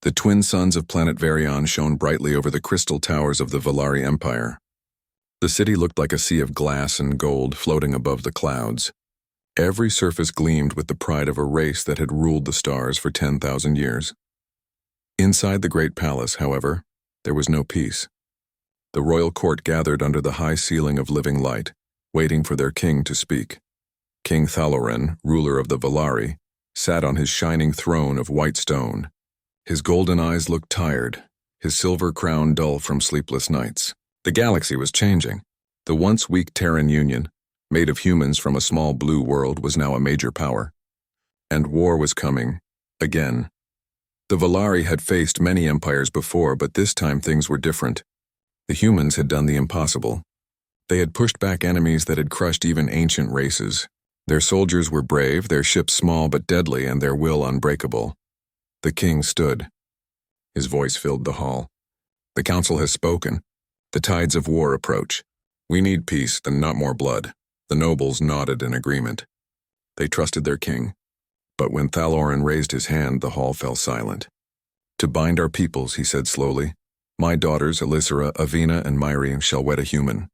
The twin suns of planet Varian shone brightly over the crystal towers of the Valari Empire. The city looked like a sea of glass and gold floating above the clouds. Every surface gleamed with the pride of a race that had ruled the stars for 10,000 years. Inside the great palace, however, there was no peace. The royal court gathered under the high ceiling of living light, waiting for their king to speak. King Thaloran, ruler of the Valari, sat on his shining throne of white stone. His golden eyes looked tired, his silver crown dull from sleepless nights. The galaxy was changing. The once weak Terran Union, made of humans from a small blue world, was now a major power. And war was coming, again. The Valari had faced many empires before, but this time things were different. The humans had done the impossible. They had pushed back enemies that had crushed even ancient races. Their soldiers were brave, their ships small but deadly, and their will unbreakable. The king stood. His voice filled the hall. The council has spoken. The tides of war approach. We need peace, and not more blood. The nobles nodded in agreement. They trusted their king. But when Thaloran raised his hand, the hall fell silent. To bind our peoples, he said slowly, my daughters, Elisera, Avina, and Myri, shall wed a human.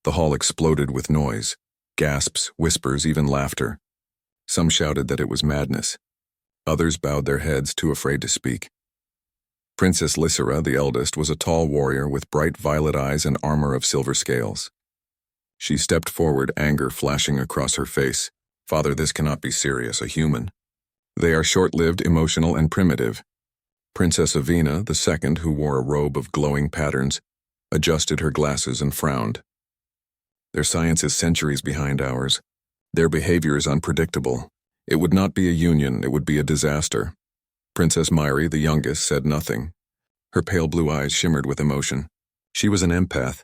The hall exploded with noise. Gasps, whispers, even laughter. Some shouted that it was madness. Others bowed their heads, too afraid to speak. Princess Lysera, the eldest, was a tall warrior with bright violet eyes and armor of silver scales. She stepped forward, anger flashing across her face. Father, this cannot be serious, a human. They are short-lived, emotional, and primitive. Princess Avina, the second, who wore a robe of glowing patterns, adjusted her glasses and frowned. Their science is centuries behind ours. Their behavior is unpredictable. It would not be a union, it would be a disaster. Princess Myri, the youngest, said nothing. Her pale blue eyes shimmered with emotion. She was an empath,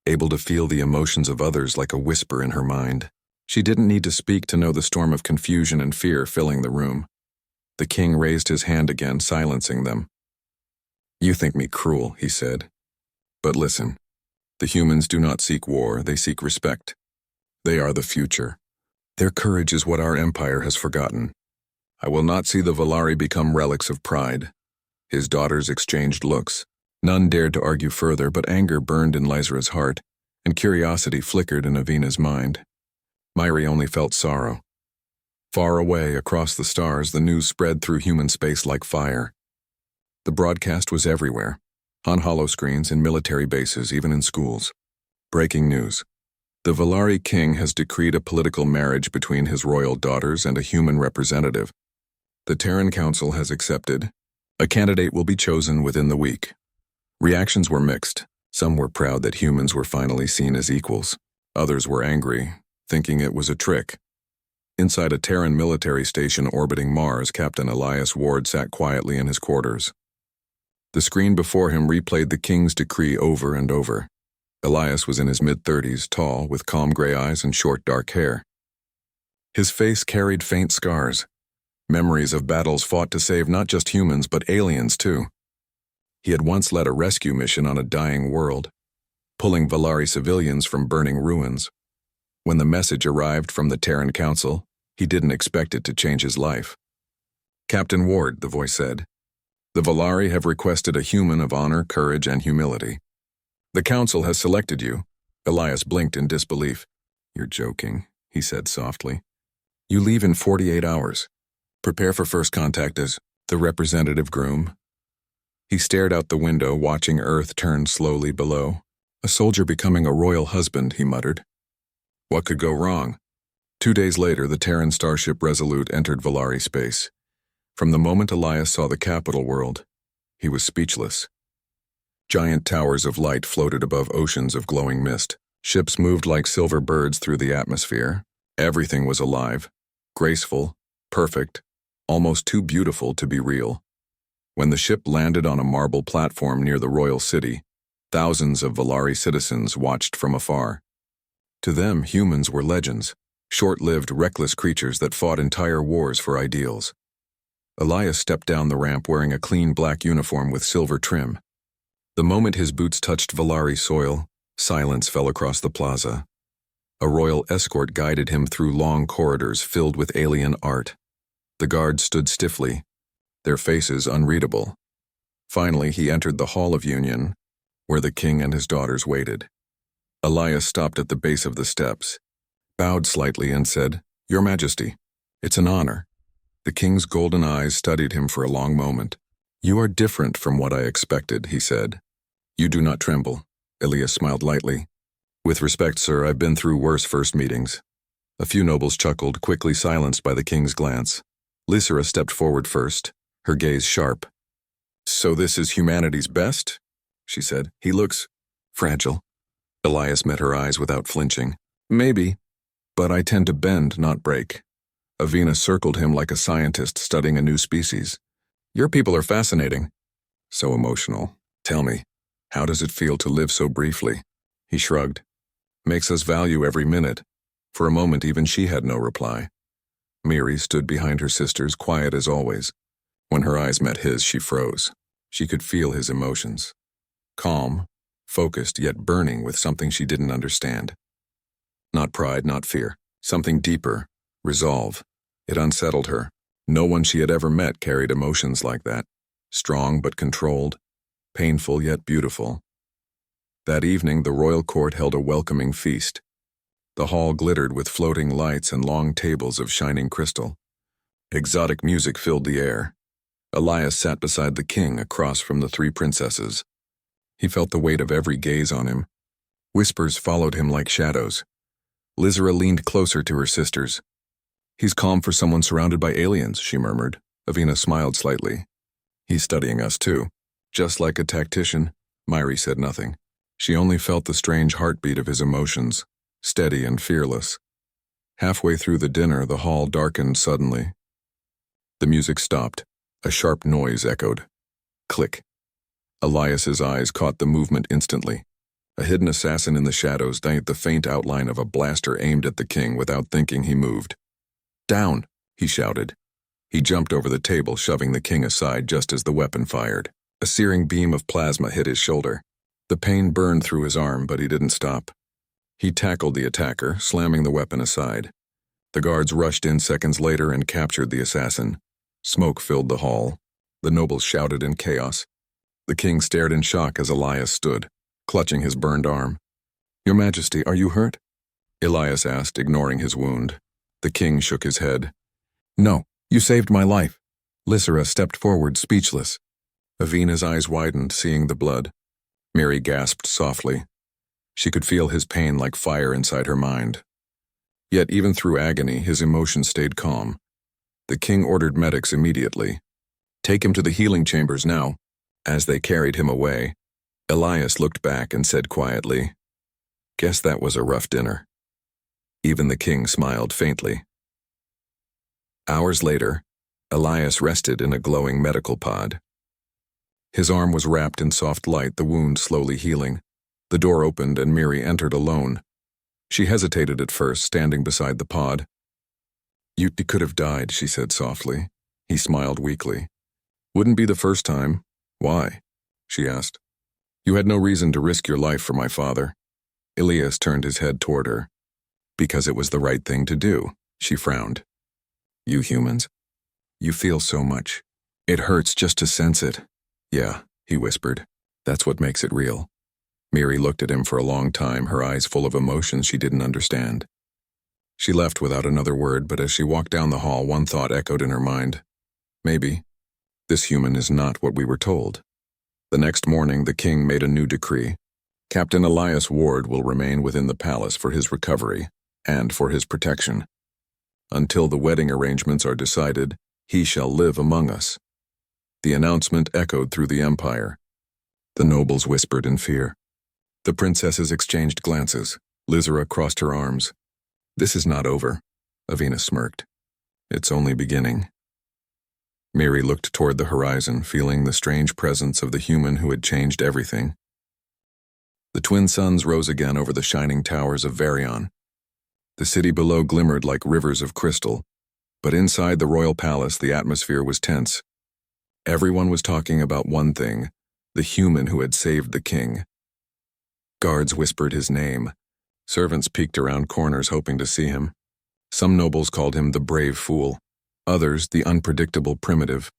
able to feel the emotions of others like a whisper in her mind. She didn't need to speak to know the storm of confusion and fear filling the room. The king raised his hand again, silencing them. You think me cruel, he said. But listen, the humans do not seek war, they seek respect. They are the future. Their courage is what our empire has forgotten. I will not see the Valari become relics of pride. His daughters exchanged looks. None dared to argue further, but anger burned in Lysera's heart, and curiosity flickered in Avina's mind. Myri only felt sorrow. Far away, across the stars, the news spread through human space like fire. The broadcast was everywhere, on holoscreens, in military bases, even in schools. Breaking news. The Valari king has decreed a political marriage between his royal daughters and a human representative. The Terran Council has accepted. A candidate will be chosen within the week. Reactions were mixed. Some were proud that humans were finally seen as equals. Others were angry, thinking it was a trick. Inside a Terran military station orbiting Mars, Captain Elias Ward sat quietly in his quarters. The screen before him replayed the king's decree over and over. Elias was in his mid-30s, tall, with calm gray eyes and short dark hair. His face carried faint scars, memories of battles fought to save not just humans but aliens too. He had once led a rescue mission on a dying world, pulling Valari civilians from burning ruins. When the message arrived from the Terran Council, he didn't expect it to change his life. Captain Ward, the voice said, the Valari have requested a human of honor, courage, and humility. The council has selected you. Elias blinked in disbelief. You're joking, he said softly. You leave in 48 hours. Prepare for first contact as the representative groom. He stared out the window, watching Earth turn slowly below. A soldier becoming a royal husband, he muttered. What could go wrong? 2 days later, the Terran starship Resolute entered Valari space. From the moment Elias saw the capital world, he was speechless. Giant towers of light floated above oceans of glowing mist. Ships moved like silver birds through the atmosphere. Everything was alive, graceful, perfect, almost too beautiful to be real. When the ship landed on a marble platform near the royal city, thousands of Valari citizens watched from afar. To them, humans were legends, short-lived, reckless creatures that fought entire wars for ideals. Elias stepped down the ramp wearing a clean black uniform with silver trim. The moment his boots touched Valari soil, silence fell across the plaza. A royal escort guided him through long corridors filled with alien art. The guards stood stiffly, their faces unreadable. Finally, he entered the Hall of Union, where the king and his daughters waited. Elias stopped at the base of the steps, bowed slightly and said, "Your Majesty, it's an honor." The king's golden eyes studied him for a long moment. "You are different from what I expected," he said. "You do not tremble." Elias smiled lightly. "With respect, sir, I've been through worse first meetings." A few nobles chuckled, quickly silenced by the king's glance. Lysera stepped forward first, her gaze sharp. "So this is humanity's best?" she said. "He looks fragile." Elias met her eyes without flinching. "Maybe, but I tend to bend, not break." Avina circled him like a scientist studying a new species. "Your people are fascinating." "So emotional. Tell me, how does it feel to live so briefly?" He shrugged. "Makes us value every minute." For a moment, even she had no reply. Miri stood behind her sisters, quiet as always. When her eyes met his, she froze. She could feel his emotions. Calm, focused, yet burning with something she didn't understand. Not pride, not fear. Something deeper. Resolve. It unsettled her. No one she had ever met carried emotions like that. Strong but controlled. Painful yet beautiful. That evening, the royal court held a welcoming feast. The hall glittered with floating lights and long tables of shining crystal. Exotic music filled the air. Elias sat beside the king, across from the three princesses. He felt the weight of every gaze on him. Whispers followed him like shadows. Lysera leaned closer to her sisters. "He's calm for someone surrounded by aliens," she murmured. Avina smiled slightly. "He's studying us too. Just like a tactician." Miri said nothing. She only felt the strange heartbeat of his emotions, steady and fearless. Halfway through the dinner, the hall darkened suddenly. The music stopped. A sharp noise echoed. Click. Elias's eyes caught the movement instantly. A hidden assassin in the shadows displayed the faint outline of a blaster aimed at the king. Without thinking, he moved. "Down!" he shouted. He jumped over the table, shoving the king aside just as the weapon fired. A searing beam of plasma hit his shoulder. The pain burned through his arm, but he didn't stop. He tackled the attacker, slamming the weapon aside. The guards rushed in seconds later and captured the assassin. Smoke filled the hall. The nobles shouted in chaos. The king stared in shock as Elias stood, clutching his burned arm. "Your Majesty, are you hurt?" Elias asked, ignoring his wound. The king shook his head. "No, you saved my life." Lysera stepped forward, speechless. Avina's eyes widened, seeing the blood. Miri gasped softly. She could feel his pain like fire inside her mind. Yet even through agony, his emotions stayed calm. The king ordered medics immediately. "Take him to the healing chambers now." As they carried him away, Elias looked back and said quietly, "Guess that was a rough dinner." Even the king smiled faintly. Hours later, Elias rested in a glowing medical pod. His arm was wrapped in soft light, the wound slowly healing. The door opened and Miri entered alone. She hesitated at first, standing beside the pod. You could have died," she said softly. He smiled weakly. "Wouldn't be the first time." "Why?" she asked. "You had no reason to risk your life for my father." Elias turned his head toward her. "Because it was the right thing to do," she frowned. "You humans, you feel so much. It hurts just to sense it." "Yeah," he whispered. "That's what makes it real." Miri looked at him for a long time, her eyes full of emotions she didn't understand. She left without another word, but as she walked down the hall, one thought echoed in her mind. Maybe this human is not what we were told. The next morning, the king made a new decree. Captain Elias Ward will remain within the palace for his recovery and for his protection. Until the wedding arrangements are decided, he shall live among us. The announcement echoed through the empire. The nobles whispered in fear. The princesses exchanged glances. Lysera crossed her arms. "This is not over," Avina smirked. "It's only beginning." Miri looked toward the horizon, feeling the strange presence of the human who had changed everything. The twin suns rose again over the shining towers of Varion. The city below glimmered like rivers of crystal, but inside the royal palace the atmosphere was tense. Everyone was talking about one thing, the human who had saved the king. Guards whispered his name. Servants peeked around corners hoping to see him. Some nobles called him the brave fool, others the unpredictable primitive.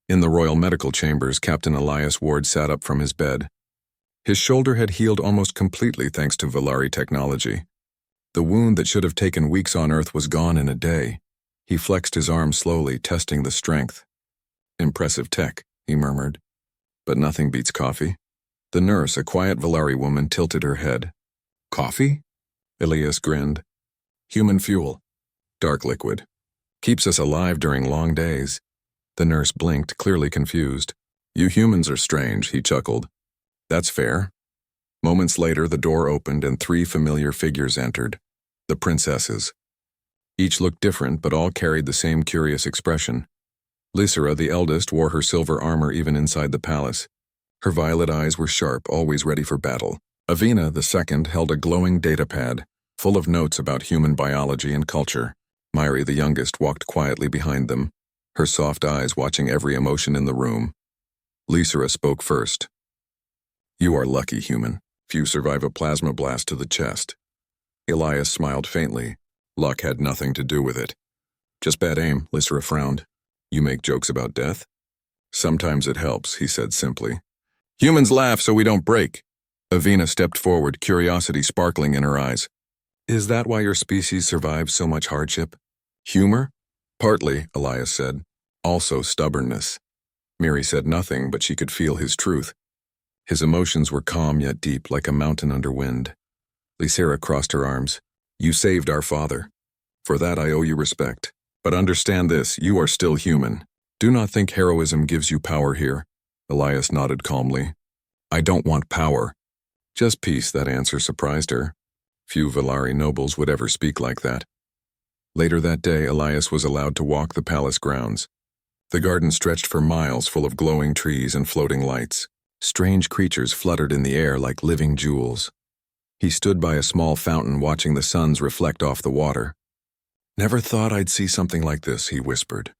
In the royal medical chambers, Captain Elias Ward sat up from his bed. His shoulder had healed almost completely thanks to Valari technology. The wound that should have taken weeks on Earth was gone in a day. He flexed his arm slowly, testing the strength. "Impressive tech," he murmured. "But nothing beats coffee." The nurse, a quiet Valari woman, tilted her head. "Coffee?" Elias grinned. "Human fuel. Dark liquid. Keeps us alive during long days." The nurse blinked, clearly confused. "You humans are strange," he chuckled. "That's fair." Moments later, the door opened and 3 familiar figures entered. The princesses. Each looked different, but all carried the same curious expression. Lysera, the eldest, wore her silver armor even inside the palace. Her violet eyes were sharp, always ready for battle. Avina, the second, held a glowing datapad, full of notes about human biology and culture. Myri, the youngest, walked quietly behind them, her soft eyes watching every emotion in the room. Lysera spoke first. "You are lucky, human. Few survive a plasma blast to the chest." Elias smiled faintly. "Luck had nothing to do with it." "Just bad aim," Lysera frowned. "You make jokes about death?" "Sometimes it helps," he said simply. "Humans laugh so we don't break." Avina stepped forward, curiosity sparkling in her eyes. "Is that why your species survives so much hardship?" "Humor?" "Partly," Elias said. "Also stubbornness." Myri said nothing, but she could feel his truth. His emotions were calm yet deep, like a mountain under wind. Lysera crossed her arms. "You saved our father. For that I owe you respect. But understand this, you are still human. Do not think heroism gives you power here." Elias nodded calmly. "I don't want power. Just peace." That answer surprised her. Few Valari nobles would ever speak like that. Later that day, Elias was allowed to walk the palace grounds. The garden stretched for miles, full of glowing trees and floating lights. Strange creatures fluttered in the air like living jewels. He stood by a small fountain watching the suns reflect off the water. "Never thought I'd see something like this," he whispered.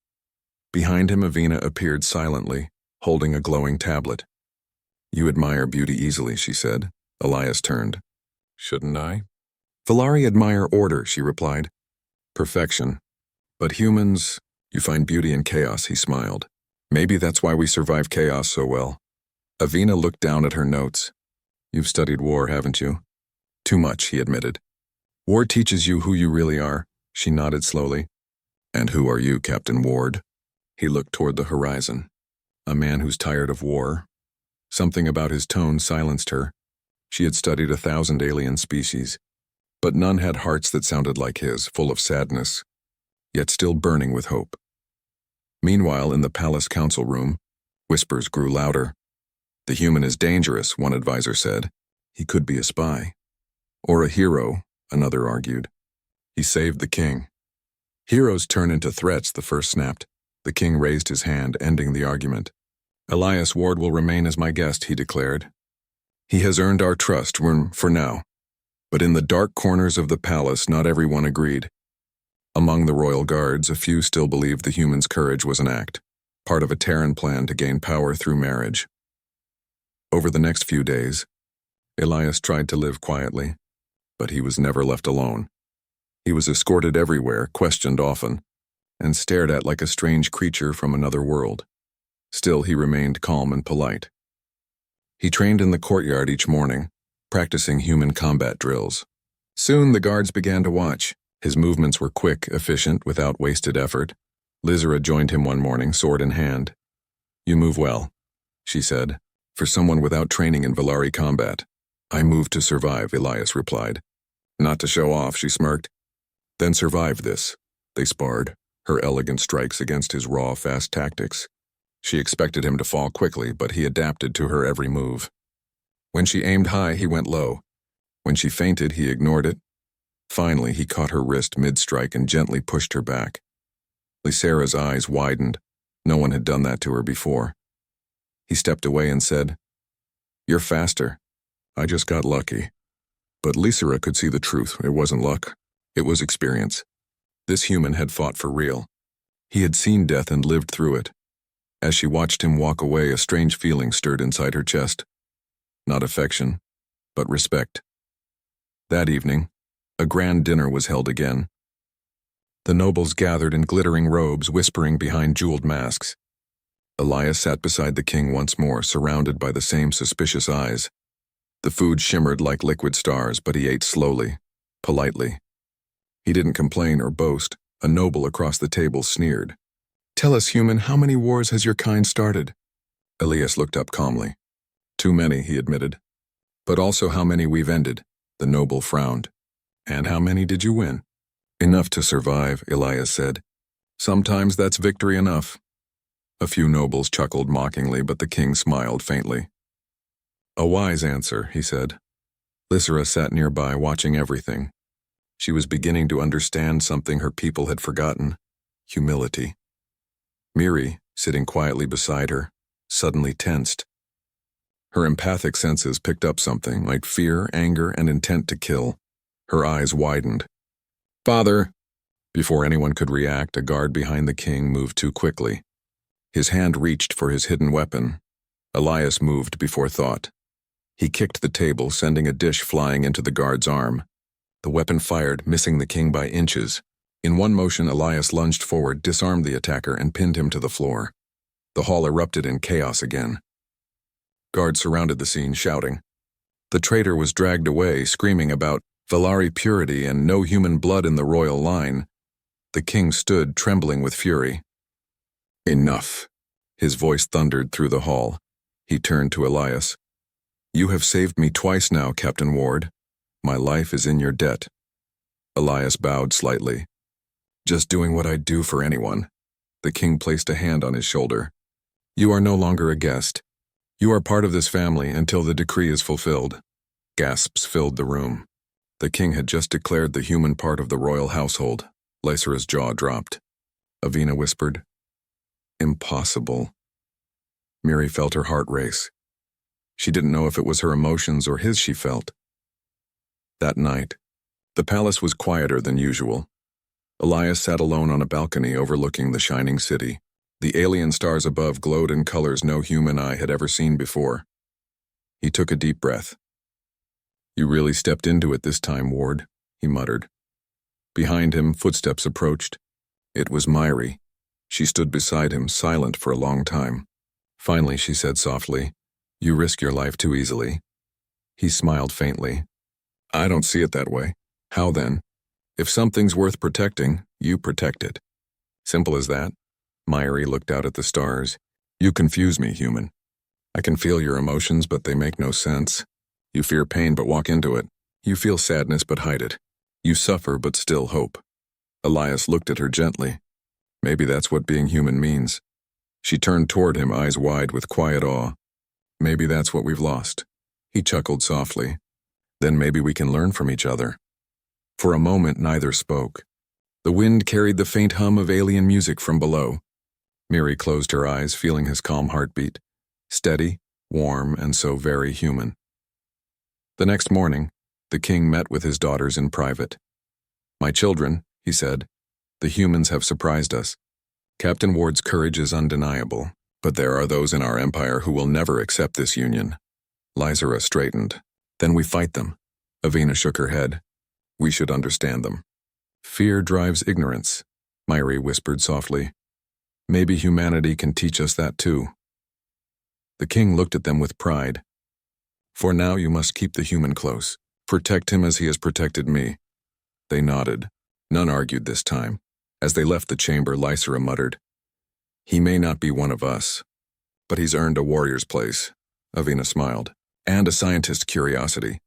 Behind him, Avina appeared silently, holding a glowing tablet. "You admire beauty easily," she said. Elias turned. "Shouldn't I?" "Valari admire order," she replied. "Perfection. But humans, you find beauty in chaos," he smiled. "Maybe that's why we survive chaos so well." Avina looked down at her notes. "You've studied war, haven't you?" "Too much," he admitted. "War teaches you who you really are." She nodded slowly. "And who are you, Captain Ward?" He looked toward the horizon. A man who's tired of war. Something about his tone silenced her. She had studied 1,000 alien species, but none had hearts that sounded like his, full of sadness, yet still burning with hope. Meanwhile, in the palace council room, whispers grew louder. "The human is dangerous," one advisor said. "He could be a spy." "Or a hero," another argued. "He saved the king." "Heroes turn into threats," the first snapped. The king raised his hand, ending the argument. "Elias Ward will remain as my guest," he declared. "He has earned our trust, for now." But in the dark corners of the palace, not everyone agreed. Among the royal guards, a few still believed the human's courage was an act, part of a Terran plan to gain power through marriage. Over the next few days, Elias tried to live quietly, but he was never left alone. He was escorted everywhere, questioned often, and stared at like a strange creature from another world. Still, he remained calm and polite. He trained in the courtyard each morning, practicing human combat drills. Soon the guards began to watch. His movements were quick, efficient, without wasted effort. Lysera joined him one morning, sword in hand. "You move well," she said, "for someone without training in Valari combat." "I moved to survive," Elias replied. "Not to show off," she smirked. "Then survive this." They sparred, her elegant strikes against his raw, fast tactics. She expected him to fall quickly, but he adapted to her every move. When she aimed high, he went low. When she feinted, he ignored it. Finally, he caught her wrist mid-strike and gently pushed her back. Lysera's eyes widened. No one had done that to her before. He stepped away and said, "You're faster. I just got lucky." But Lysera could see the truth. It wasn't luck. It was experience. This human had fought for real. He had seen death and lived through it. As she watched him walk away, a strange feeling stirred inside her chest. Not affection, but respect. That evening, a grand dinner was held again. The nobles gathered in glittering robes, whispering behind jeweled masks. Elias sat beside the king once more, surrounded by the same suspicious eyes. The food shimmered like liquid stars, but he ate slowly, politely. He didn't complain or boast. A noble across the table sneered. "Tell us, human, how many wars has your kind started?" Elias looked up calmly. "Too many," he admitted. "But also how many we've ended," the noble frowned. "And how many did you win?" "Enough to survive," Elias said. "Sometimes that's victory enough." A few nobles chuckled mockingly, but the king smiled faintly. "A wise answer," he said. Lysera sat nearby, watching everything. She was beginning to understand something her people had forgotten: humility. Miri, sitting quietly beside her, suddenly tensed. Her empathic senses picked up something like fear, anger, and intent to kill. Her eyes widened. "Father!" Before anyone could react, a guard behind the king moved too quickly. His hand reached for his hidden weapon. Elias moved before thought. He kicked the table, sending a dish flying into the guard's arm. The weapon fired, missing the king by inches. In one motion, Elias lunged forward, disarmed the attacker, and pinned him to the floor. The hall erupted in chaos again. Guards surrounded the scene, shouting. The traitor was dragged away, screaming about Valari purity and no human blood in the royal line. The king stood, trembling with fury. "Enough." His voice thundered through the hall. He turned to Elias. "You have saved me twice now, Captain Ward. My life is in your debt." Elias bowed slightly. "Just doing what I'd do for anyone." The king placed a hand on his shoulder. "You are no longer a guest. You are part of this family until the decree is fulfilled." Gasps filled the room. The king had just declared the human part of the royal household. Lysera's jaw dropped. Avina whispered, "Impossible." Miri felt her heart race. She didn't know if it was her emotions or his she felt. That night, the palace was quieter than usual. Elias sat alone on a balcony overlooking the shining city. The alien stars above glowed in colors no human eye had ever seen before. He took a deep breath. "You really stepped into it this time, Ward," he muttered. Behind him, footsteps approached. It was Myri. She stood beside him, silent for a long time. Finally, she said softly, "You risk your life too easily." He smiled faintly. "I don't see it that way. How then? If something's worth protecting, you protect it. Simple as that." Myri looked out at the stars. "You confuse me, human. I can feel your emotions, but they make no sense. You fear pain but walk into it. You feel sadness but hide it. You suffer but still hope." Elias looked at her gently. Maybe that's what being human means. She turned toward him, eyes wide with quiet awe. "Maybe that's what we've lost." He chuckled softly. "Then maybe we can learn from each other." For a moment, neither spoke. The wind carried the faint hum of alien music from below. Miri closed her eyes, feeling his calm heartbeat. Steady, warm, and so very human. The next morning, the king met with his daughters in private. "My children," he said, "the humans have surprised us. Captain Ward's courage is undeniable, but there are those in our empire who will never accept this union." Lysera straightened. "Then we fight them." Avina shook her head. "We should understand them." "Fear drives ignorance," Myri whispered softly. "Maybe humanity can teach us that too." The king looked at them with pride. "For now you must keep the human close. Protect him as he has protected me." They nodded. None argued this time. As they left the chamber, Lysera muttered, "He may not be one of us, but he's earned a warrior's place." Avina smiled. "And a scientist's curiosity."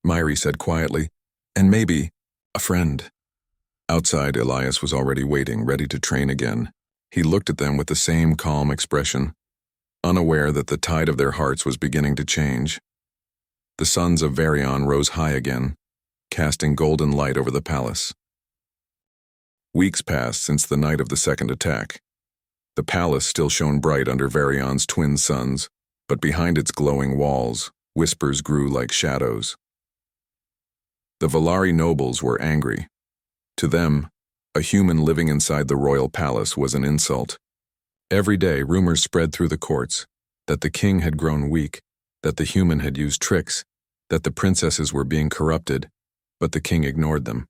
Myri said quietly, "And maybe a friend." Outside, Elias was already waiting, ready to train again. He looked at them with the same calm expression, unaware that the tide of their hearts was beginning to change. The suns of Varian rose high again, casting golden light over the palace. Weeks passed since the night of the second attack. The palace still shone bright under Varian's twin suns, but behind its glowing walls, whispers grew like shadows. The Valari nobles were angry. To them, a human living inside the royal palace was an insult. Every day, rumors spread through the courts that the king had grown weak, that the human had used tricks, that the princesses were being corrupted, but the king ignored them.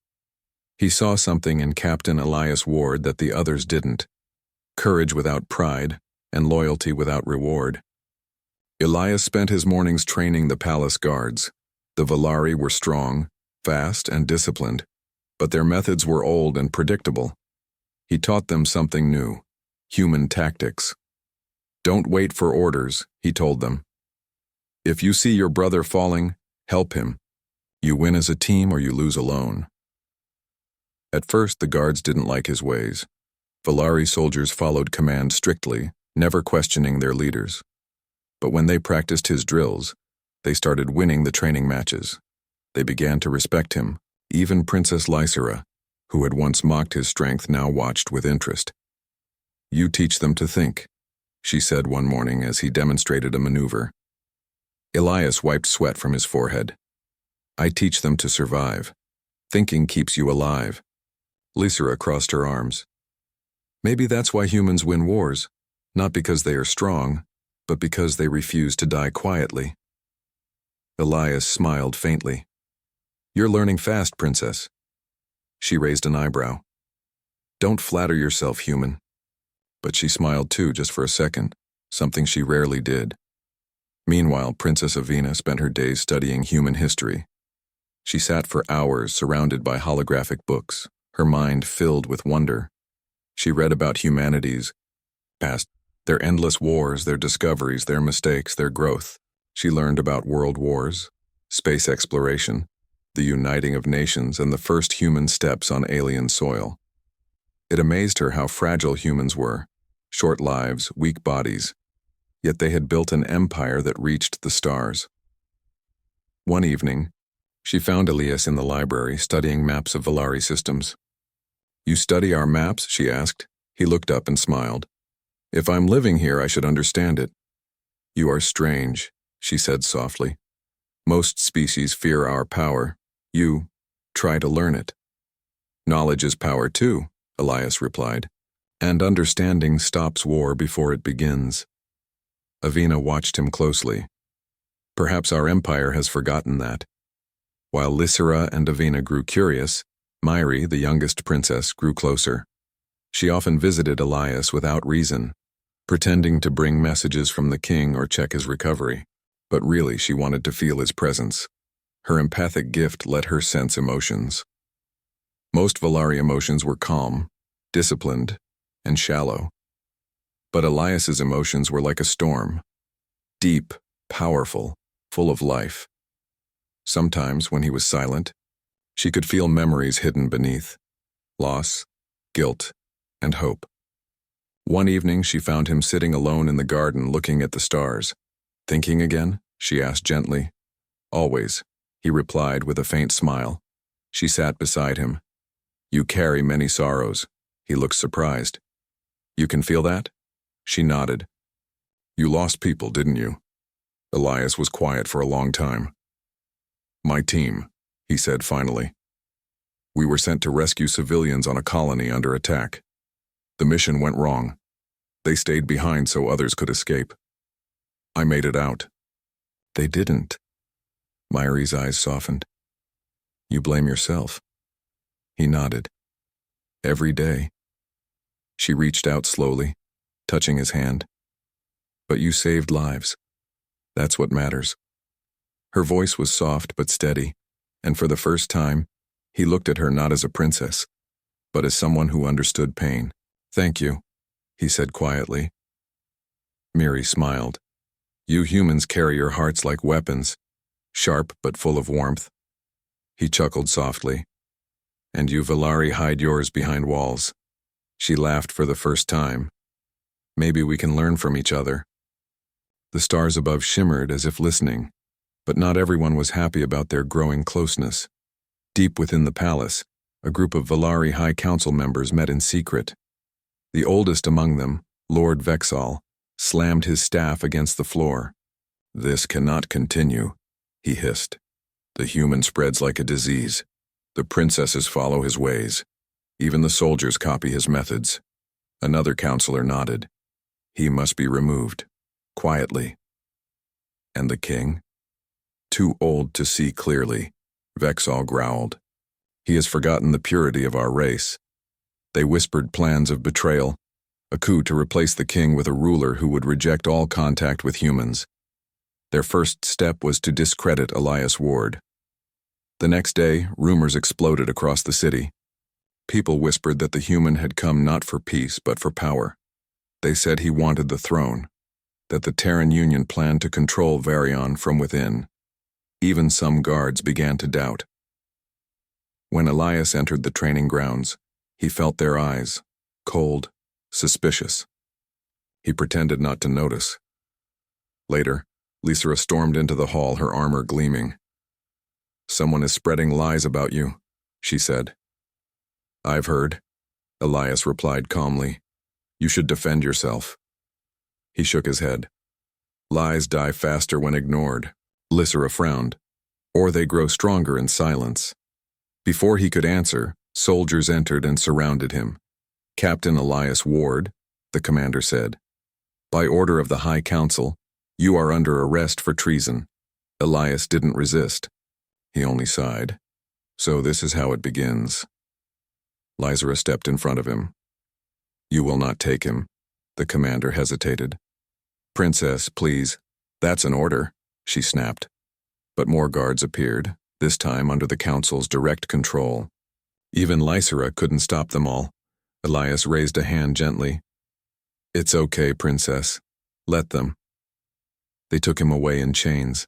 He saw something in Captain Elias Ward that the others didn't: courage without pride, and loyalty without reward. Elias spent his mornings training the palace guards. The Valari were strong, fast, and disciplined, but their methods were old and predictable. He taught them something new: human tactics. "Don't wait for orders," he told them. "If you see your brother falling, help him. You win as a team or you lose alone." At first, the guards didn't like his ways. Valari soldiers followed command strictly, never questioning their leaders. But when they practiced his drills, they started winning the training matches. They began to respect him. Even Princess Lysera, who had once mocked his strength, now watched with interest. "You teach them to think," she said one morning as he demonstrated a maneuver. Elias wiped sweat from his forehead. "I teach them to survive. Thinking keeps you alive." Lysera crossed her arms. "Maybe that's why humans win wars, not because they are strong, but because they refuse to die quietly." Elias smiled faintly. "You're learning fast, Princess." She raised an eyebrow. "Don't flatter yourself, human." But she smiled too, just for a second, something she rarely did. Meanwhile, Princess Avina spent her days studying human history. She sat for hours surrounded by holographic books, her mind filled with wonder. She read about humanity's past, their endless wars, their discoveries, their mistakes, their growth. She learned about world wars, space exploration, the uniting of nations, and the first human steps on alien soil. It amazed her how fragile humans were: short lives, weak bodies. Yet they had built an empire that reached the stars. One evening, she found Elias in the library studying maps of Valari systems. "You study our maps?" she asked. He looked up and smiled. "If I'm living here, I should understand it." "You are strange," she said softly. "Most species fear our power. You try to learn it." "Knowledge is power too," Elias replied. "And understanding stops war before it begins." Avina watched him closely. Perhaps our empire has forgotten that. While Lysera and Avina grew curious, Myri, the youngest princess, grew closer. She often visited Elias without reason, pretending to bring messages from the king or check his recovery, but really she wanted to feel his presence. Her empathic gift let her sense emotions. Most Valari emotions were calm, disciplined, and shallow. But Elias's emotions were like a storm, deep, powerful, full of life. Sometimes, when he was silent, she could feel memories hidden beneath: loss, guilt, and hope. One evening, she found him sitting alone in the garden looking at the stars. "Thinking again?" she asked gently. "Always," he replied with a faint smile. She sat beside him. "You carry many sorrows." He looked surprised. "You can feel that?" She nodded. "You lost people, didn't you?" Elias was quiet for a long time. "My team," he said finally. "We were sent to rescue civilians on a colony under attack. The mission went wrong. They stayed behind so others could escape. I made it out." "They didn't." Myri's eyes softened. "You blame yourself." He nodded. "Every day." She reached out slowly, touching his hand. "But you saved lives. That's what matters." Her voice was soft but steady, and for the first time, he looked at her not as a princess, but as someone who understood pain. "Thank you," he said quietly. Myri smiled. "You humans carry your hearts like weapons, sharp but full of warmth." He chuckled softly. "And you Valari hide yours behind walls." She laughed for the first time. "Maybe we can learn from each other." The stars above shimmered as if listening, but not everyone was happy about their growing closeness. Deep within the palace, a group of Valari High Council members met in secret. The oldest among them, Lord Vexal, slammed his staff against the floor. "This cannot continue," he hissed. "The human spreads like a disease. The princesses follow his ways. Even the soldiers copy his methods." Another counselor nodded. "He must be removed, quietly." "And the king?" "Too old to see clearly," Vexal growled. "He has forgotten the purity of our race." They whispered plans of betrayal. A coup to replace the king with a ruler who would reject all contact with humans. Their first step was to discredit Elias Ward. The next day, rumors exploded across the city. People whispered that the human had come not for peace but for power. They said he wanted the throne, that the Terran Union planned to control Varian from within. Even some guards began to doubt. When Elias entered the training grounds, he felt their eyes, cold, suspicious. He pretended not to notice. Later, Lysera stormed into the hall, her armor gleaming. "Someone is spreading lies about you," she said. "I've heard," Elias replied calmly. "You should defend yourself." He shook his head. "Lies die faster when ignored," Lysera frowned, "or they grow stronger in silence." Before he could answer, soldiers entered and surrounded him. "Captain Elias Ward," the commander said. "By order of the High Council, you are under arrest for treason." Elias didn't resist. He only sighed. "So this is how it begins." Lysera stepped in front of him. "You will not take him." The commander hesitated. "Princess, please. That's an order," she snapped. But more guards appeared, this time under the council's direct control. Even Lysera couldn't stop them all. Elias raised a hand gently. "It's okay, Princess. Let them." They took him away in chains.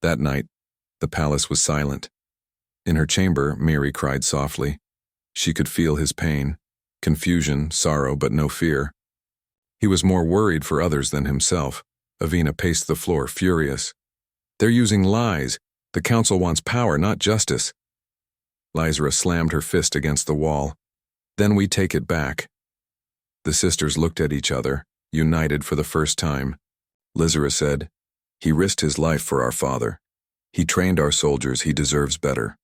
That night, the palace was silent. In her chamber, Miri cried softly. She could feel his pain, confusion, sorrow, but no fear. He was more worried for others than himself. Avina paced the floor, furious. "They're using lies. The council wants power, not justice." Lysera slammed her fist against the wall. "Then we take it back." The sisters looked at each other, united for the first time. Lysera said, "He risked his life for our father. He trained our soldiers. He deserves better."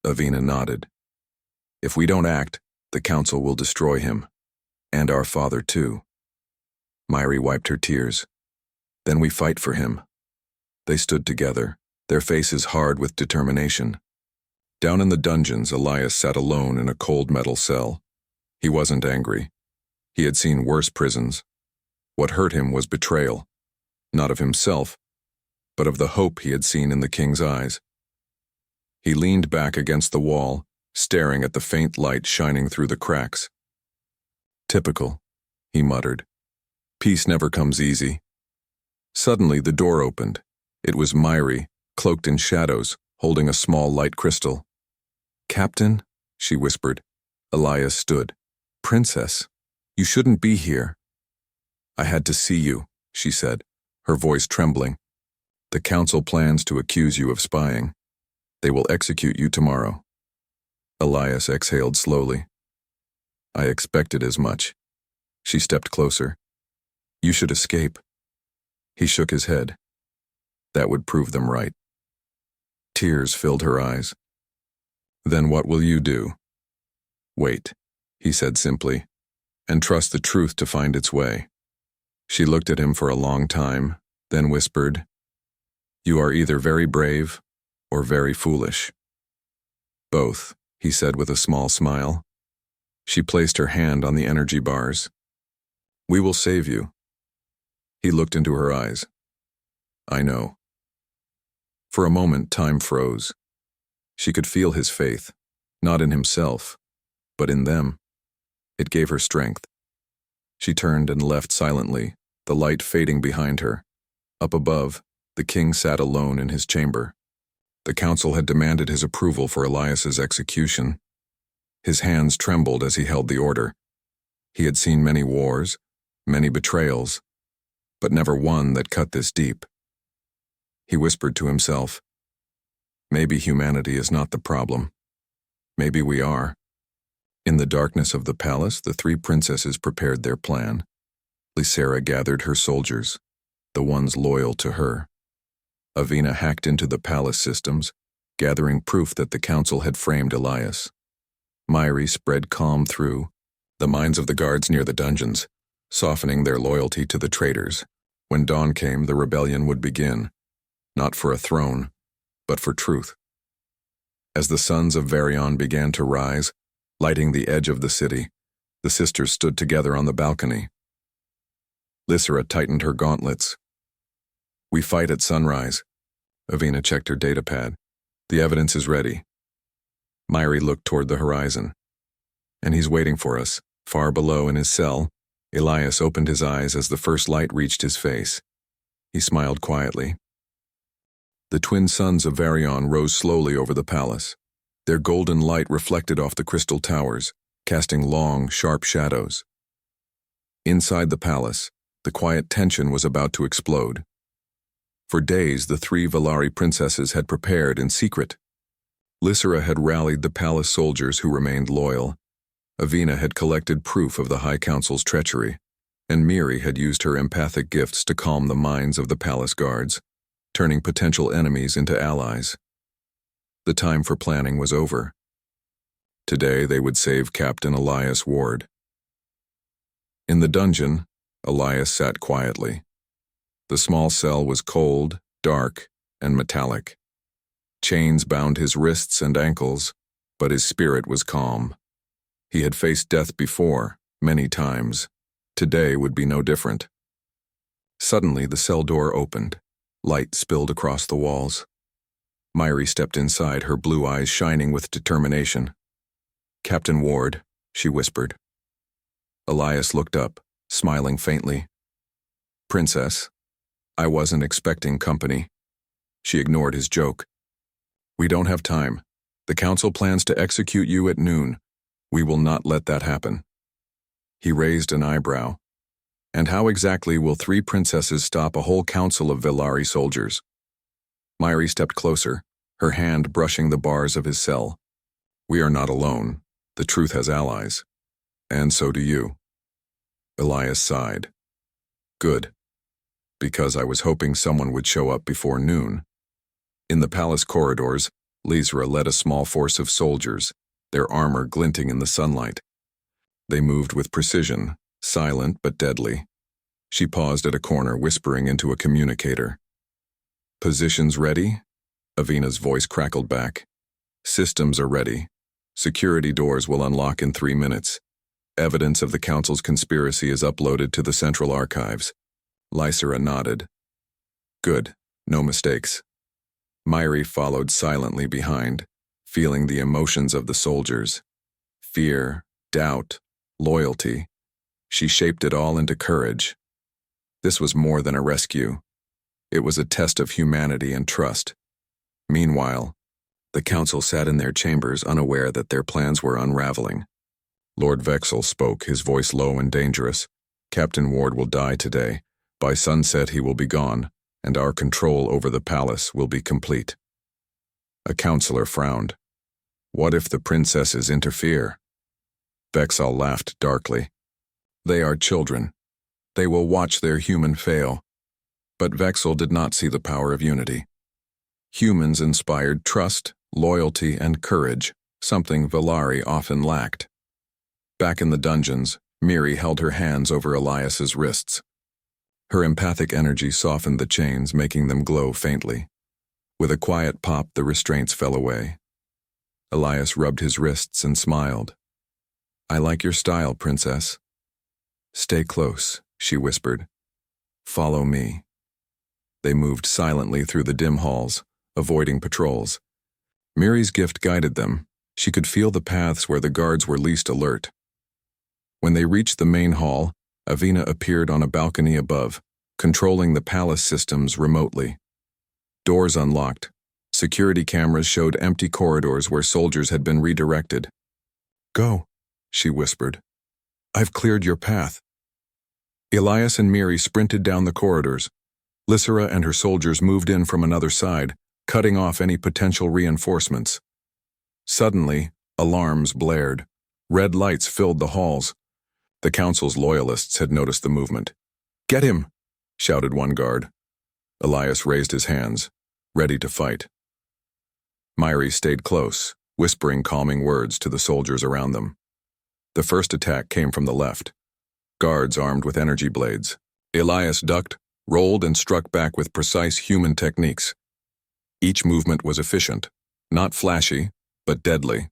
Avina nodded. "If we don't act, the council will destroy him. And our father too." Miri wiped her tears. "Then we fight for him." They stood together, their faces hard with determination. Down in the dungeons, Elias sat alone in a cold metal cell. He wasn't angry. He had seen worse prisons. What hurt him was betrayal, not of himself, but of the hope he had seen in the king's eyes. He leaned back against the wall, staring at the faint light shining through the cracks. "Typical," he muttered. "Peace never comes easy." Suddenly the door opened. It was Miri, cloaked in shadows, holding a small light crystal. "Captain," she whispered. Elias stood. "Princess, you shouldn't be here." "I had to see you," she said, her voice trembling. "The council plans to accuse you of spying. They will execute you tomorrow." Elias exhaled slowly. "I expected as much." She stepped closer. "You should escape." He shook his head. "That would prove them right." Tears filled her eyes. "Then what will you do?" "Wait," he said simply, "and trust the truth to find its way." She looked at him for a long time, then whispered, "You are either very brave or very foolish." "Both," he said with a small smile. She placed her hand on the energy bars. "We will save you." He looked into her eyes. "I know." For a moment, time froze. She could feel his faith, not in himself, but in them. It gave her strength. She turned and left silently, the light fading behind her. Up above, the king sat alone in his chamber. The council had demanded his approval for Elias's execution. His hands trembled as he held the order. He had seen many wars, many betrayals, but never one that cut this deep. He whispered to himself, "Maybe humanity is not the problem. Maybe we are." In the darkness of the palace, the three princesses prepared their plan. Lysera gathered her soldiers, the ones loyal to her. Avina hacked into the palace systems, gathering proof that the council had framed Elias. Miri spread calm through the minds of the guards near the dungeons, softening their loyalty to the traitors. When dawn came, the rebellion would begin, not for a throne, but for truth. As the suns of Varian began to rise, lighting the edge of the city, The sisters stood together on the balcony. Lysera tightened her gauntlets. "We fight at sunrise." Avina checked her datapad. "The evidence is ready." Myri looked toward the horizon. "And he's waiting for us." Far below in his cell, Elias opened his eyes as the first light reached his face. He smiled quietly. The twin suns of Varion rose slowly over the palace. Their golden light reflected off the crystal towers, casting long, sharp shadows. Inside the palace, the quiet tension was about to explode. For days, the three Valari princesses had prepared in secret. Lysera had rallied the palace soldiers who remained loyal. Avina had collected proof of the High Council's treachery, and Miri had used her empathic gifts to calm the minds of the palace guards, turning potential enemies into allies. The time for planning was over. Today they would save Captain Elias Ward. In the dungeon, Elias sat quietly. The small cell was cold, dark, and metallic. Chains bound his wrists and ankles, but his spirit was calm. He had faced death before, many times. Today would be no different. Suddenly, the cell door opened. Light spilled across the walls. Myri stepped inside, her blue eyes shining with determination. "Captain Ward," she whispered. Elias looked up, smiling faintly. "Princess, I wasn't expecting company." She ignored his joke. "We don't have time. The council plans to execute you at noon. We will not let that happen." He raised an eyebrow. "And how exactly will three princesses stop a whole council of Valari soldiers?" Myri stepped closer, her hand brushing the bars of his cell. "We are not alone. The truth has allies. And so do you." Elias sighed. "Good. Because I was hoping someone would show up before noon." In the palace corridors, Lysera led a small force of soldiers, their armor glinting in the sunlight. They moved with precision, silent but deadly. She paused at a corner, whispering into a communicator. "Positions ready?" Avina's voice crackled back. "Systems are ready. Security doors will unlock in 3 minutes. Evidence of the Council's conspiracy is uploaded to the Central Archives." Lysera nodded. "Good. No mistakes." Myri followed silently behind, feeling the emotions of the soldiers. Fear, doubt, loyalty. She shaped it all into courage. This was more than a rescue. It was a test of humanity and trust. Meanwhile, the council sat in their chambers, unaware that their plans were unraveling. Lord Vexel spoke, his voice low and dangerous. "Captain Ward will die today. By sunset he will be gone, and our control over the palace will be complete." A counselor frowned. "What if the princesses interfere?" Vexel laughed darkly. "They are children. They will watch their human fail." But Vexel did not see the power of unity. Humans inspired trust, loyalty, and courage, something Valari often lacked. Back in the dungeons, Miri held her hands over Elias's wrists. Her empathic energy softened the chains, making them glow faintly. With a quiet pop, the restraints fell away. Elias rubbed his wrists and smiled. "I like your style, Princess." "Stay close," she whispered. "Follow me." They moved silently through the dim halls, avoiding patrols. Miri's gift guided them. She could feel the paths where the guards were least alert. When they reached the main hall, Avina appeared on a balcony above, controlling the palace systems remotely. Doors unlocked. Security cameras showed empty corridors where soldiers had been redirected. "Go," she whispered. "I've cleared your path." Elias and Miri sprinted down the corridors. Lysera and her soldiers moved in from another side, cutting off any potential reinforcements. Suddenly, alarms blared. Red lights filled the halls. The council's loyalists had noticed the movement. "Get him!" shouted one guard. Elias raised his hands, ready to fight. Myri stayed close, whispering calming words to the soldiers around them. The first attack came from the left. Guards armed with energy blades. Elias ducked, rolled, and struck back with precise human techniques. Each movement was efficient, not flashy, but deadly.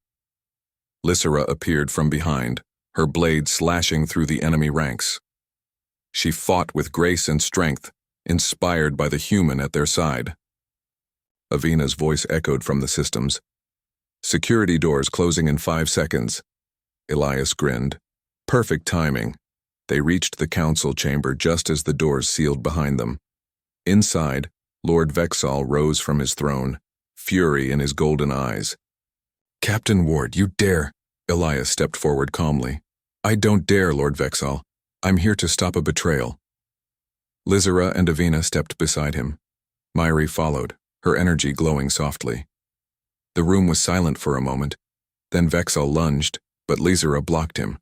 Lysera appeared from behind, her blade slashing through the enemy ranks. She fought with grace and strength, inspired by the human at their side. Avina's voice echoed from the systems. Security doors closing in 5 seconds. Elias grinned. Perfect timing. They reached the council chamber just as the doors sealed behind them. Inside, Lord Vexal rose from his throne, fury in his golden eyes. Captain Ward, you dare! Elias stepped forward calmly. I don't dare, Lord Vexal. I'm here to stop a betrayal. Lizera and Avina stepped beside him. Myri followed, her energy glowing softly. The room was silent for a moment. Then Vexal lunged, but Lizera blocked him.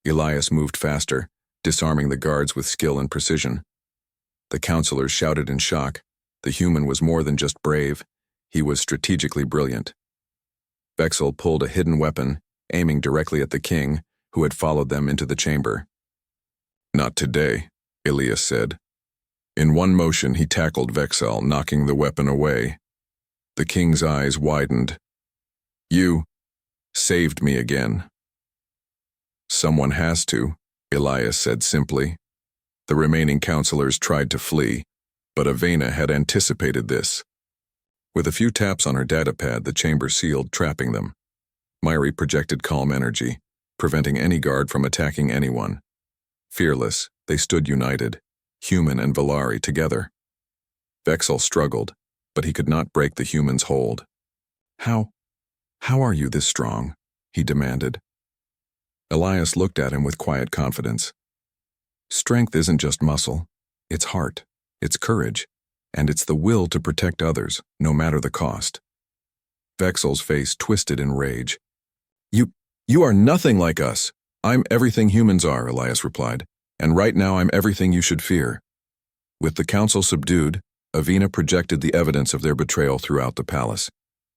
Elias moved faster, disarming the guards with skill and precision. The counselors shouted in shock. The human was more than just brave. He was strategically brilliant. Vexal pulled a hidden weapon, aiming directly at the king, who had followed them into the chamber. Not today, Elias said. In one motion he tackled Vexal, knocking the weapon away. The king's eyes widened. You saved me again. Someone has to, Elias said simply. The remaining counselors tried to flee, but Avina had anticipated this. With a few taps on her datapad, the chamber sealed, trapping them. Myri projected calm energy, preventing any guard from attacking anyone. Fearless, they stood united, human and Valari together. Vexal struggled, but he could not break the human's hold. How are you this strong? He demanded. Elias looked at him with quiet confidence. Strength isn't just muscle. It's heart, it's courage, and it's the will to protect others, no matter the cost. Vexal's face twisted in rage. You are nothing like us. I'm everything humans are, Elias replied, and right now I'm everything you should fear. With the council subdued, Avina projected the evidence of their betrayal throughout the palace.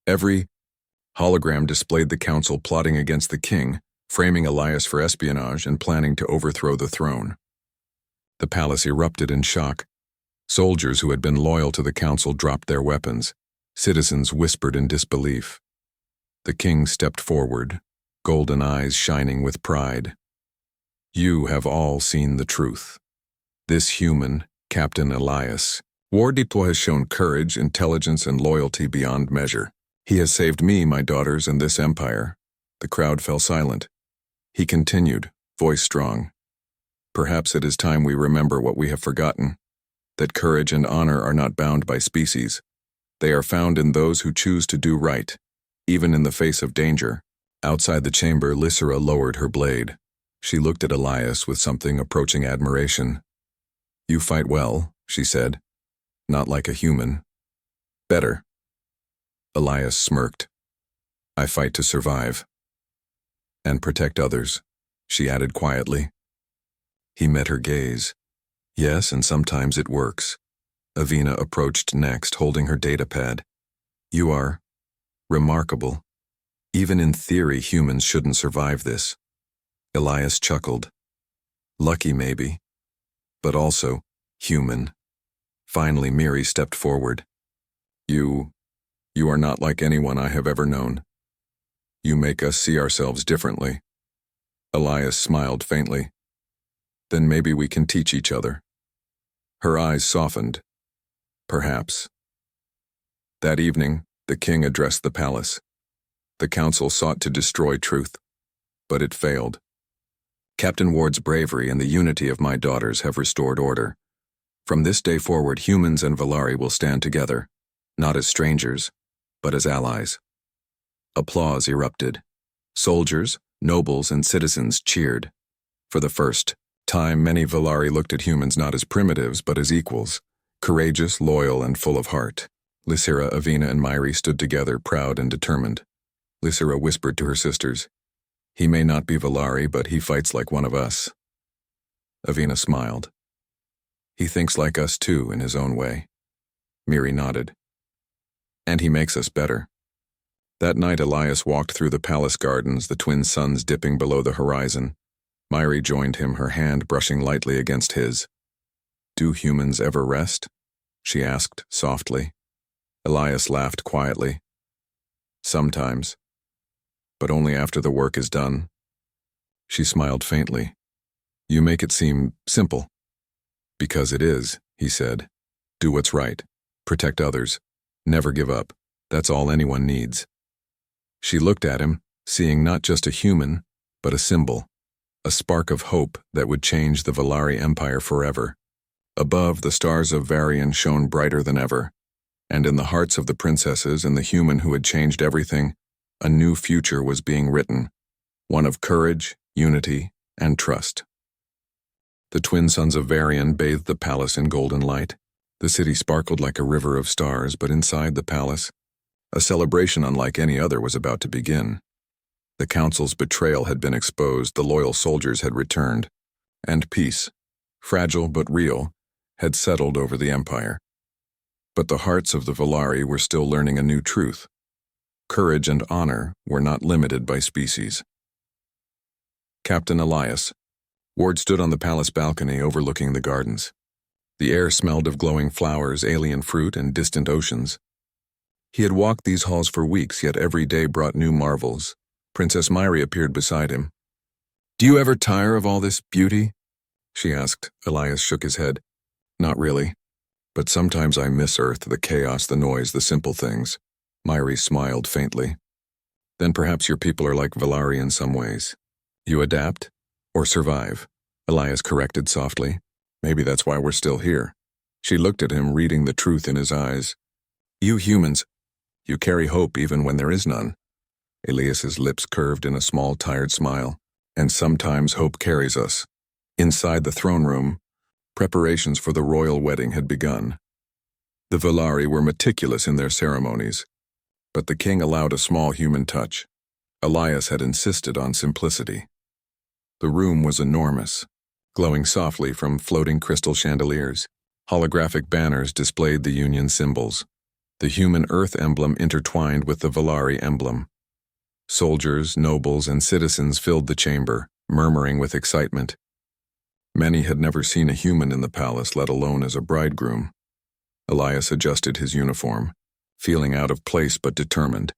Every hologram displayed the council plotting against the king, framing Elias for espionage and planning to overthrow the throne. The palace erupted in shock. Soldiers who had been loyal to the council dropped their weapons. Citizens whispered in disbelief. The king stepped forward, golden eyes shining with pride. You have all seen the truth. This human, Captain Elias, Wardito has shown courage, intelligence, and loyalty beyond measure. He has saved me, my daughters, and this empire. The crowd fell silent. He continued, voice strong. Perhaps it is time we remember what we have forgotten, that courage and honor are not bound by species. They are found in those who choose to do right, even in the face of danger. Outside the chamber, Lizera lowered her blade. She looked at Elias with something approaching admiration. You fight well, she said. Not like a human. Better. Elias smirked. I fight to survive. And protect others, she added quietly. He met her gaze. Yes, and sometimes it works. Avina approached next, holding her datapad. You are remarkable. Even in theory, humans shouldn't survive this. Elias chuckled. Lucky, maybe. But also, human. Finally, Myri stepped forward. You are not like anyone I have ever known. You make us see ourselves differently. Elias smiled faintly. Then maybe we can teach each other. Her eyes softened. Perhaps. That evening, the king addressed the palace. The council sought to destroy truth, but it failed. Captain Ward's bravery and the unity of my daughters have restored order. From this day forward, humans and Valari will stand together, not as strangers, but as allies. Applause erupted. Soldiers, nobles, and citizens cheered. For the first time, many Valari looked at humans not as primitives, but as equals, courageous, loyal, and full of heart. Lizera, Avina, and Myri stood together, proud and determined. Lizera whispered to her sisters, He may not be Valari, but he fights like one of us. Avina smiled. He thinks like us too, in his own way. Myri nodded. And he makes us better. That night Elias walked through the palace gardens, the twin suns dipping below the horizon. Myri joined him, her hand brushing lightly against his. Do humans ever rest? She asked softly. Elias laughed quietly. Sometimes. But only after the work is done. She smiled faintly. You make it seem simple. Because it is, he said. Do what's right. Protect others. Never give up. That's all anyone needs. She looked at him, seeing not just a human, but a symbol, a spark of hope that would change the Valari Empire forever. Above, the stars of Varian shone brighter than ever, and in the hearts of the princesses and the human who had changed everything, a new future was being written, one of courage, unity, and trust. The twin sons of Varian bathed the palace in golden light. The city sparkled like a river of stars, but inside the palace, a celebration unlike any other was about to begin. The council's betrayal had been exposed, the loyal soldiers had returned, and peace, fragile but real, had settled over the empire. But the hearts of the Valari were still learning a new truth. Courage and honor were not limited by species. Captain Elias. Ward stood on the palace balcony overlooking the gardens. The air smelled of glowing flowers, alien fruit, and distant oceans. He had walked these halls for weeks, yet every day brought new marvels. Princess Myri appeared beside him. Do you ever tire of all this beauty? She asked. Elias shook his head. Not really. But sometimes I miss Earth, the chaos, the noise, the simple things. Myri smiled faintly. Then perhaps your people are like Valari in some ways. You adapt? Or survive? Elias corrected softly. Maybe that's why we're still here. She looked at him, reading the truth in his eyes. You humans, you carry hope even when there is none. Elias's lips curved in a small, tired smile. And sometimes hope carries us. Inside the throne room, preparations for the royal wedding had begun. The Valari were meticulous in their ceremonies, but the king allowed a small human touch. Elias had insisted on simplicity. The room was enormous, glowing softly from floating crystal chandeliers. Holographic banners displayed the Union symbols, the human Earth emblem intertwined with the Valari emblem. Soldiers, nobles, and citizens filled the chamber, murmuring with excitement. Many had never seen a human in the palace, let alone as a bridegroom. Elias adjusted his uniform, feeling out of place but determined.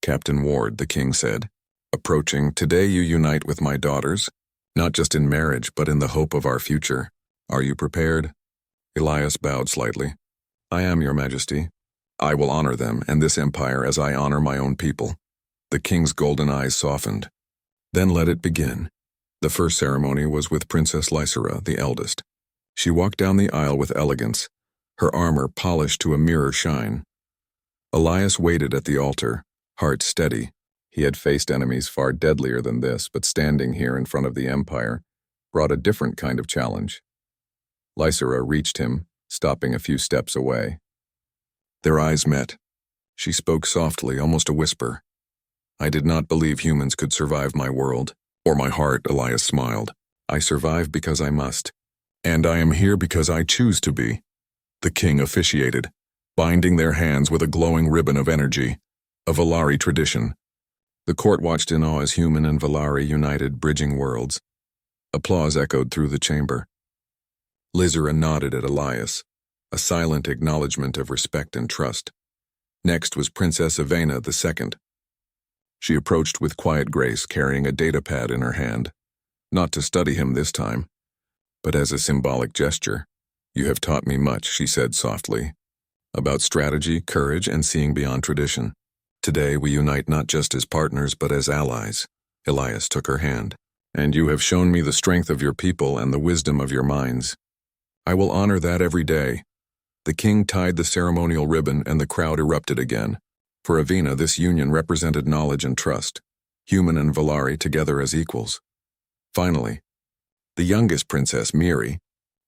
Captain Ward, the king said, approaching, today you unite with my daughters, not just in marriage but in the hope of our future. Are you prepared? Elias bowed slightly. I am, your majesty. I will honor them and this empire as I honor my own people. The king's golden eyes softened. Then let it begin. The first ceremony was with Princess Lysera, the eldest. She walked down the aisle with elegance, her armor polished to a mirror shine. Elias waited at the altar, heart steady. He had faced enemies far deadlier than this, but standing here in front of the Empire brought a different kind of challenge. Lysera reached him, stopping a few steps away. Their eyes met. She spoke softly, almost a whisper. I did not believe humans could survive my world, or my heart, Elias smiled. I survive because I must. And I am here because I choose to be. The king officiated, binding their hands with a glowing ribbon of energy, a Valari tradition. The court watched in awe as human and Valari united, bridging worlds. Applause echoed through the chamber. Lysera nodded at Elias, a silent acknowledgement of respect and trust. Next was Princess Ivana II. She approached with quiet grace, carrying a datapad in her hand. Not to study him this time, but as a symbolic gesture. You have taught me much, she said softly, about strategy, courage, and seeing beyond tradition. Today we unite not just as partners but as allies. Elias took her hand. And you have shown me the strength of your people and the wisdom of your minds. I will honor that every day. The king tied the ceremonial ribbon and the crowd erupted again. For Ivana, this union represented knowledge and trust, human and Valari together as equals. Finally, the youngest princess, Myri,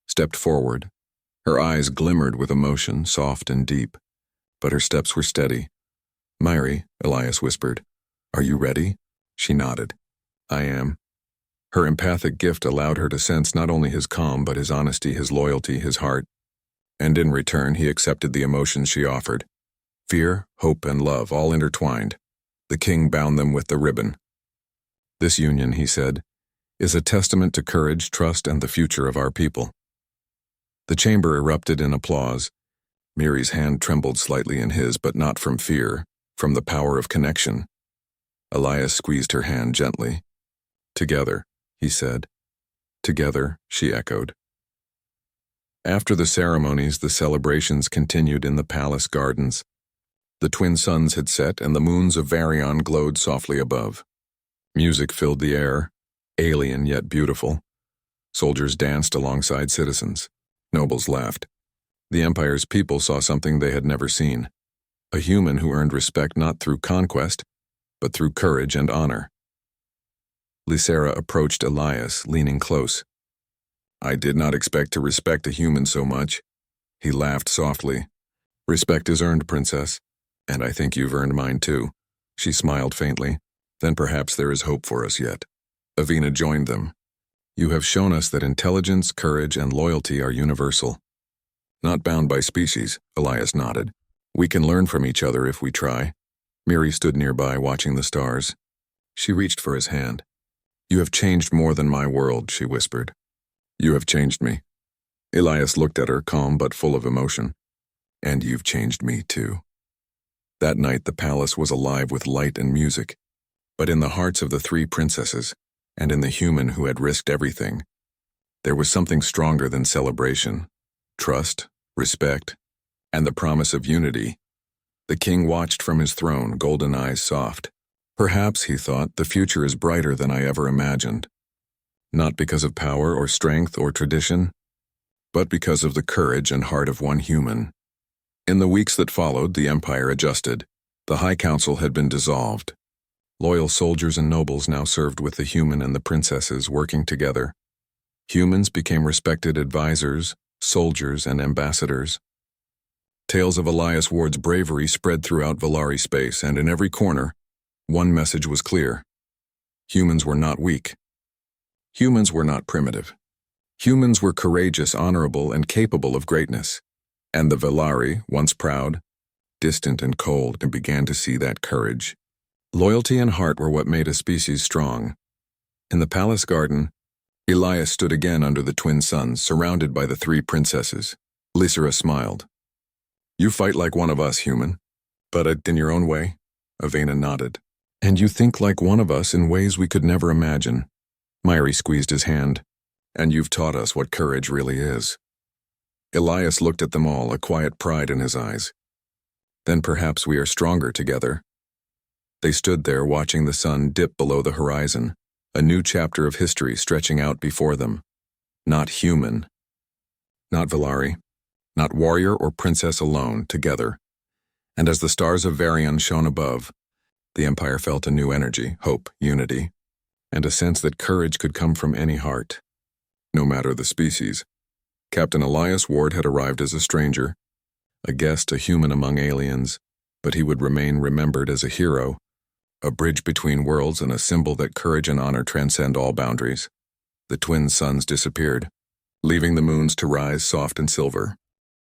stepped forward. Her eyes glimmered with emotion, soft and deep, but her steps were steady. Myri, Elias whispered, are you ready? She nodded. I am. Her empathic gift allowed her to sense not only his calm but his honesty, his loyalty, his heart. And in return, he accepted the emotions she offered. Fear, hope, and love, all intertwined. The king bound them with the ribbon. This union, he said, is a testament to courage, trust, and the future of our people. The chamber erupted in applause. Myri's hand trembled slightly in his, but not from fear, from the power of connection. Elias squeezed her hand gently. Together, he said. Together, she echoed. After the ceremonies, the celebrations continued in the palace gardens. The twin suns had set and the moons of Varion glowed softly above. Music filled the air, alien yet beautiful. Soldiers danced alongside citizens. Nobles laughed. The Empire's people saw something they had never seen. A human who earned respect not through conquest, but through courage and honor. Lysera approached Elias, leaning close. I did not expect to respect a human so much. He laughed softly. Respect is earned, Princess, and I think you've earned mine too. She smiled faintly. Then perhaps there is hope for us yet. Avina joined them. You have shown us that intelligence, courage, and loyalty are universal. Not bound by species, Elias nodded. We can learn from each other if we try. Miri stood nearby watching the stars. She reached for his hand. You have changed more than my world, she whispered. You have changed me. Elias looked at her, calm but full of emotion. And you've changed me too. That night the palace was alive with light and music, but in the hearts of the three princesses, and in the human who had risked everything, there was something stronger than celebration. Trust, respect, and the promise of unity. The king watched from his throne, golden eyes soft. Perhaps, he thought, the future is brighter than I ever imagined. Not because of power or strength or tradition, but because of the courage and heart of one human. In the weeks that followed, the Empire adjusted. The High Council had been dissolved. Loyal soldiers and nobles now served with the human and the princesses, working together. Humans became respected advisors, soldiers, and ambassadors. Tales of Elias Ward's bravery spread throughout Valari space, and in every corner, one message was clear. Humans were not weak. Humans were not primitive. Humans were courageous, honorable, and capable of greatness. And the Valari, once proud, distant and cold, began to see that courage. Loyalty and heart were what made a species strong. In the palace garden, Elias stood again under the twin suns, surrounded by the three princesses. Lysera smiled. You fight like one of us, human. But in your own way, Avena nodded. And you think like one of us in ways we could never imagine. Myri squeezed his hand. And you've taught us what courage really is. Elias looked at them all, a quiet pride in his eyes. Then perhaps we are stronger together. They stood there watching the sun dip below the horizon, a new chapter of history stretching out before them. Not human. Not Valari. Not warrior or princess alone, together. And as the stars of Varian shone above, the Empire felt a new energy, hope, unity, and a sense that courage could come from any heart, no matter the species. Captain Elias Ward had arrived as a stranger, a guest, a human among aliens, but he would remain remembered as a hero, a bridge between worlds and a symbol that courage and honor transcend all boundaries. The twin suns disappeared, leaving the moons to rise soft and silver.